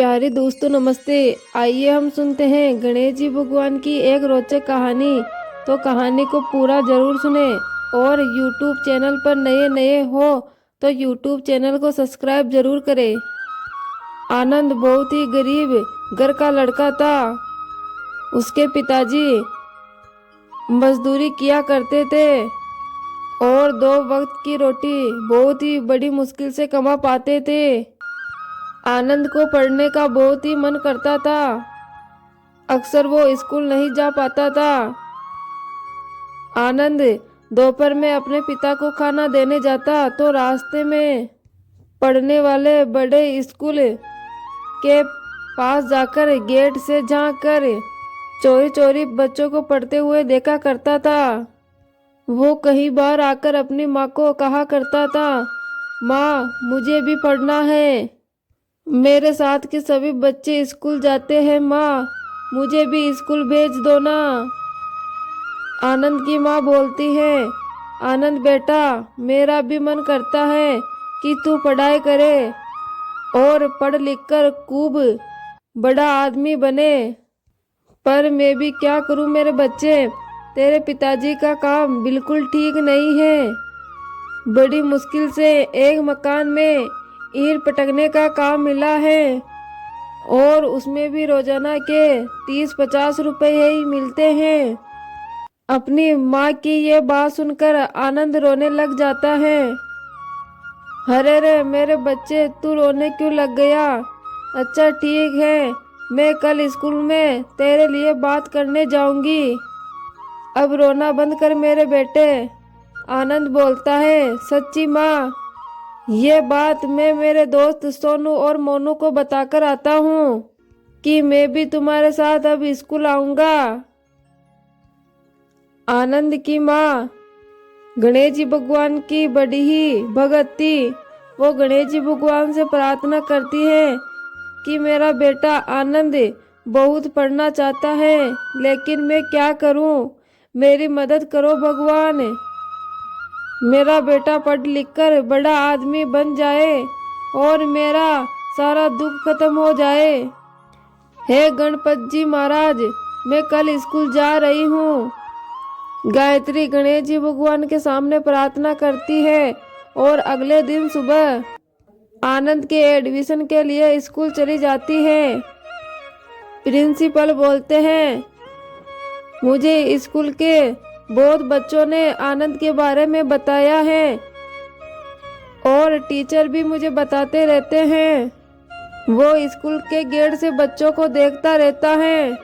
प्यारे दोस्तों नमस्ते। आइए हम सुनते हैं गणेश जी भगवान की एक रोचक कहानी। तो कहानी को पूरा जरूर सुने और YouTube चैनल पर नए हो तो YouTube चैनल को सब्सक्राइब जरूर करें। आनंद बहुत ही गरीब घर का लड़का था। उसके पिताजी मजदूरी किया करते थे और 2 वक्त की रोटी बहुत ही बड़ी मुश्किल से कमा पाते थे। आनंद को पढ़ने का बहुत ही मन करता था। अक्सर वो स्कूल नहीं जा पाता था। आनंद दोपहर में अपने पिता को खाना देने जाता तो रास्ते में पढ़ने वाले बड़े स्कूल के पास जाकर गेट से झांक कर चोरी चोरी बच्चों को पढ़ते हुए देखा करता था। वो कई बार आकर अपनी माँ को कहा करता था, माँ मुझे भी पढ़ना है, मेरे साथ के सभी बच्चे स्कूल जाते हैं, माँ मुझे भी स्कूल भेज दो ना। आनंद की माँ बोलती है, आनंद बेटा मेरा भी मन करता है कि तू पढ़ाई करे और पढ़ लिख कर खूब बड़ा आदमी बने, पर मैं भी क्या करूँ मेरे बच्चे, तेरे पिताजी का काम बिल्कुल ठीक नहीं है। बड़ी मुश्किल से एक मकान में ईंट पटकने का काम मिला है और उसमें भी रोजाना के 30-50 रुपए ही मिलते हैं। अपनी माँ की ये बात सुनकर आनंद रोने लग जाता है। अरे रे मेरे बच्चे तू रोने क्यों लग गया? अच्छा ठीक है, मैं कल स्कूल में तेरे लिए बात करने जाऊंगी। अब रोना बंद कर मेरे बेटे। आनंद बोलता है, सच्ची माँ ये बात मैं मेरे दोस्त सोनू और मोनू को बताकर आता हूँ कि मैं भी तुम्हारे साथ अब स्कूल आऊंगा। आनंद की माँ गणेश जी भगवान की बड़ी ही भगत थी। वो गणेश जी भगवान से प्रार्थना करती है कि मेरा बेटा आनंद बहुत पढ़ना चाहता है, लेकिन मैं क्या करूँ, मेरी मदद करो भगवान। मेरा बेटा पढ़ लिख कर बड़ा आदमी बन जाए और मेरा सारा दुख खत्म हो जाए। हे गणपत जी महाराज मैं कल स्कूल जा रही हूँ। गायत्री गणेश जी भगवान के सामने प्रार्थना करती है और अगले दिन सुबह आनंद के एडमिशन के लिए स्कूल चली जाती है। प्रिंसिपल बोलते हैं, मुझे स्कूल के बहुत बच्चों ने आनंद के बारे में बताया है और टीचर भी मुझे बताते रहते हैं। वो स्कूल के गेट से बच्चों को देखता रहता है।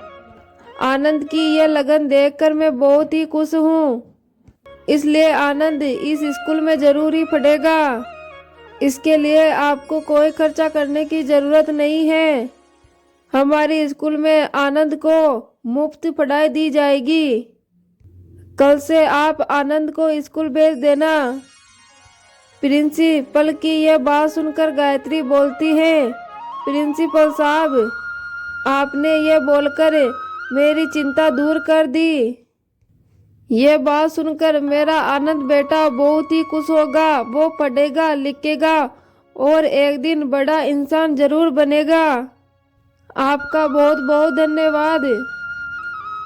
आनंद की ये लगन देखकर मैं बहुत ही खुश हूँ। इसलिए आनंद इस स्कूल में जरूर ही पढ़ेगा। इसके लिए आपको कोई खर्चा करने की जरूरत नहीं है। हमारी स्कूल में आनंद को मुफ्त पढ़ाई दी जाएगी। कल से आप आनंद को स्कूल भेज देना। प्रिंसिपल की यह बात सुनकर गायत्री बोलती है, प्रिंसिपल साहब आपने ये बोलकर मेरी चिंता दूर कर दी। ये बात सुनकर मेरा आनंद बेटा बहुत ही खुश होगा। वो पढ़ेगा लिखेगा और एक दिन बड़ा इंसान जरूर बनेगा। आपका बहुत बहुत धन्यवाद।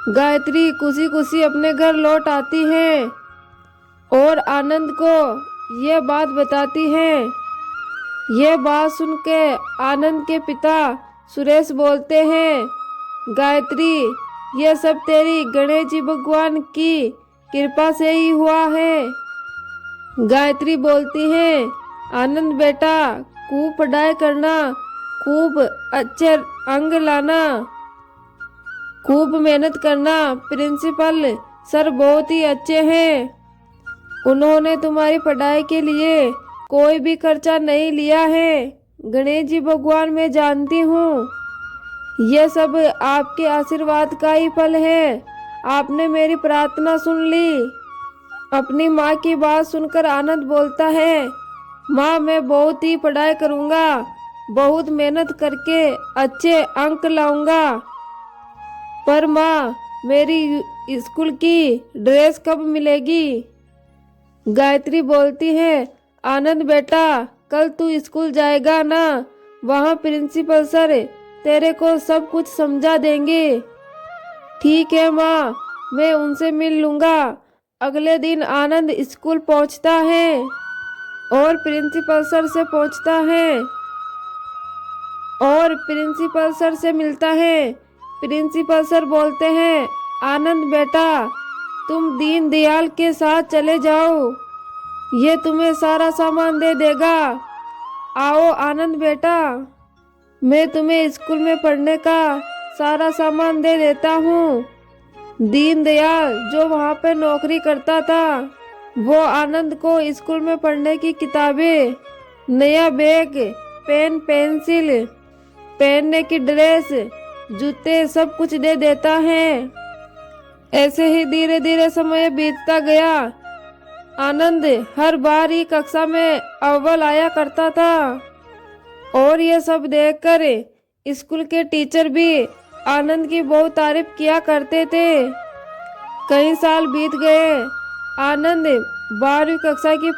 गायत्री खुशी खुशी अपने घर लौट आती है और आनंद को ये बात बताती है। ये बात सुन के आनंद के पिता सुरेश बोलते हैं, गायत्री ये सब तेरी गणेश जी भगवान की कृपा से ही हुआ है। गायत्री बोलती है, आनंद बेटा खूब पढ़ाई करना, खूब अच्छे अंक लाना, खूब मेहनत करना। प्रिंसिपल सर बहुत ही अच्छे हैं। उन्होंने तुम्हारी पढ़ाई के लिए कोई भी खर्चा नहीं लिया है। गणेश जी भगवान मैं जानती हूँ ये सब आपके आशीर्वाद का ही फल है। आपने मेरी प्रार्थना सुन ली। अपनी माँ की बात सुनकर आनंद बोलता है, माँ मैं बहुत ही पढ़ाई करूँगा, बहुत मेहनत करके अच्छे अंक लाऊंगा। पर माँ मेरी स्कूल की ड्रेस कब मिलेगी? गायत्री बोलती है, आनंद बेटा कल तू स्कूल जाएगा ना, वहाँ प्रिंसिपल सर तेरे को सब कुछ समझा देंगे। ठीक है माँ, मैं उनसे मिल लूँगा। अगले दिन आनंद स्कूल पहुँचता है और प्रिंसिपल सर से पूछता है और प्रिंसिपल सर से मिलता है। प्रिंसिपल सर बोलते हैं, आनंद बेटा, तुम दीनदयाल के साथ चले जाओ, ये तुम्हें सारा सामान दे देगा। आओ आनंद बेटा, मैं तुम्हें स्कूल में पढ़ने का सारा सामान दे देता हूँ। दीनदयाल जो वहाँ पे नौकरी करता था, वो आनंद को स्कूल में पढ़ने की किताबें, नया बैग, पेन, पेंसिल, पहनने की ड्रेस, जूते सब कुछ दे देता है। ऐसे ही धीरे धीरे समय बीतता गया। आनंद हर बार ही कक्षा में अव्वल आया करता था और ये सब देखकर स्कूल के टीचर भी आनंद की बहुत तारीफ किया करते थे। कई साल बीत गए। आनंद 12वीं कक्षा की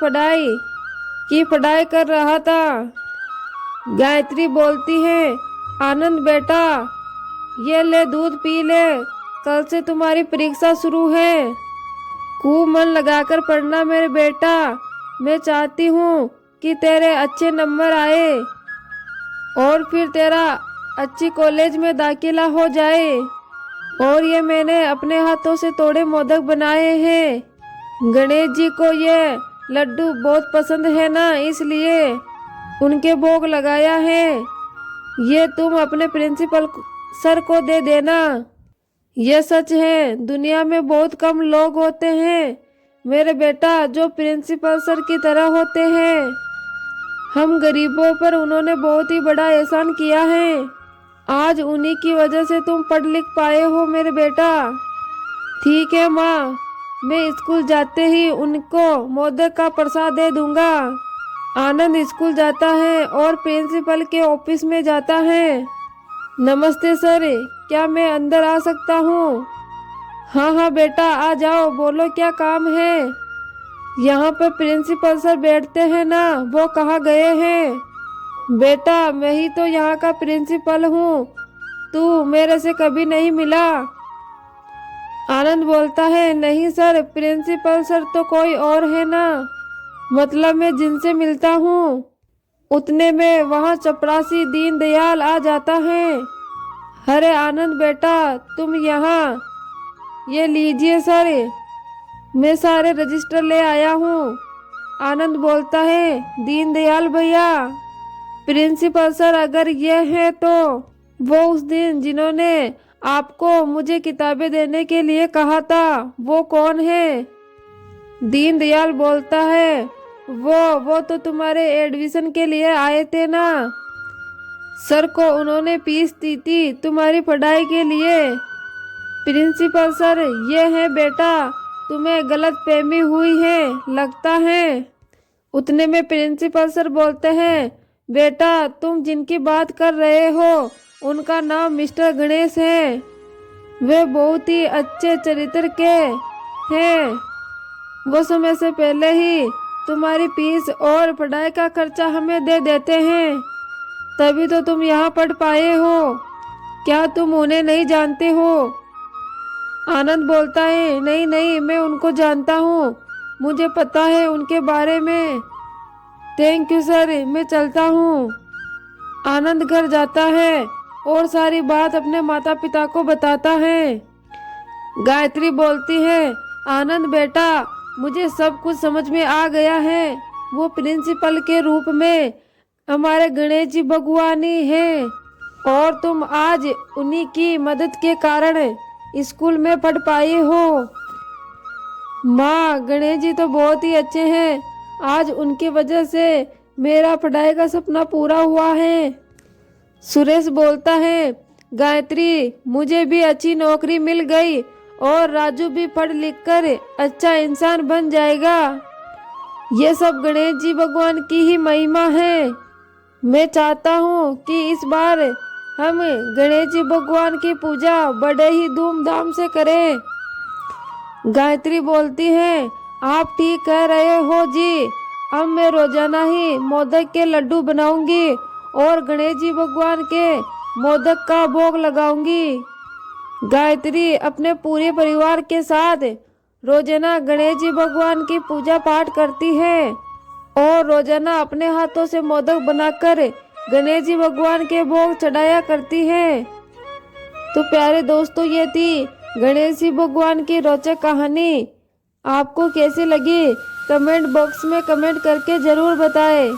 पढ़ाई कर रहा था। गायत्री बोलती है, आनंद बेटा, ये ले दूध पी ले, कल से तुम्हारी परीक्षा शुरू है। खूब मन लगाकर पढ़ना मेरे बेटा, मैं चाहती हूँ कि तेरे अच्छे नंबर आए और फिर तेरा अच्छी कॉलेज में दाखिला हो जाए। और ये मैंने अपने हाथों से तोड़े मोदक बनाए हैं। गणेश जी को ये लड्डू बहुत पसंद है ना, इसलिए उनके भोग लगाया है। ये तुम अपने प्रिंसिपल सर को दे देना। ये सच है, दुनिया में बहुत कम लोग होते हैं मेरे बेटा जो प्रिंसिपल सर की तरह होते हैं। हम गरीबों पर उन्होंने बहुत ही बड़ा एहसान किया है। आज उन्हीं की वजह से तुम पढ़ लिख पाए हो मेरे बेटा। ठीक है माँ, मैं स्कूल जाते ही उनको मोदक का प्रसाद दे दूंगा। आनंद स्कूल जाता है और प्रिंसिपल के ऑफिस में जाता है। नमस्ते सर, क्या मैं अंदर आ सकता हूँ? हाँ हाँ बेटा, आ जाओ, बोलो क्या काम है। यहाँ पे प्रिंसिपल सर बैठते हैं ना, वो कहाँ गए हैं? बेटा, मैं ही तो यहाँ का प्रिंसिपल हूँ, तू मेरे से कभी नहीं मिला। आनंद बोलता है, नहीं सर, प्रिंसिपल सर तो कोई और है ना। मतलब मैं जिनसे मिलता हूँ उतने में वहाँ चपरासी दीनदयाल आ जाता है। अरे आनंद बेटा, तुम यहाँ, ये लीजिए सर, मैं सारे रजिस्टर ले आया हूँ। आनंद बोलता है, दीनदयाल भैया, प्रिंसिपल सर अगर ये है तो वो उस दिन जिन्होंने आपको मुझे किताबें देने के लिए कहा था, वो कौन है? दीनदयाल बोलता है, वो तो तुम्हारे एडमिशन के लिए आए थे ना। सर को उन्होंने फीस दी थी तुम्हारी पढ़ाई के लिए। प्रिंसिपल सर ये है बेटा, तुम्हें गलत फहमी हुई है लगता है। उतने में प्रिंसिपल सर बोलते हैं, बेटा तुम जिनकी बात कर रहे हो उनका नाम मिस्टर गणेश है। वे बहुत ही अच्छे चरित्र के हैं। वो समय से पहले ही तुम्हारी फीस और पढ़ाई का खर्चा हमें दे देते हैं, तभी तो तुम यहाँ पढ़ पाए हो। क्या तुम उन्हें नहीं जानते हो? आनंद बोलता है, नहीं नहीं, मैं उनको जानता हूँ, मुझे पता है उनके बारे में। थैंक यू सर, मैं चलता हूँ। आनंद घर जाता है और सारी बात अपने माता पिता को बताता है। गायत्री बोलती है, आनंद बेटा, मुझे सब कुछ समझ में आ गया है। वो प्रिंसिपल के रूप में हमारे गणेश जी भगवान ही हैं और तुम आज उन्हीं की मदद के कारण स्कूल में पढ़ पाई हो। माँ, गणेश जी तो बहुत ही अच्छे हैं, आज उनकी वजह से मेरा पढ़ाई का सपना पूरा हुआ है। सुरेश बोलता है, गायत्री, मुझे भी अच्छी नौकरी मिल गई और राजू भी पढ़ लिख कर अच्छा इंसान बन जाएगा। ये सब गणेश जी भगवान की ही महिमा है। मैं चाहता हूँ कि इस बार हम गणेश जी भगवान की पूजा बड़े ही धूमधाम से करें। गायत्री बोलती है, आप ठीक कह रहे हो जी, अब मैं रोजाना ही मोदक के लड्डू बनाऊंगी और गणेश जी भगवान के मोदक का भोग लगाऊंगी। गायत्री अपने पूरे परिवार के साथ रोजाना गणेश जी भगवान की पूजा पाठ करती है और रोजाना अपने हाथों से मोदक बनाकर गणेश जी भगवान के भोग चढ़ाया करती है। तो प्यारे दोस्तों, ये थी गणेश जी भगवान की रोचक कहानी। आपको कैसी लगी कमेंट बॉक्स में कमेंट करके ज़रूर बताएं।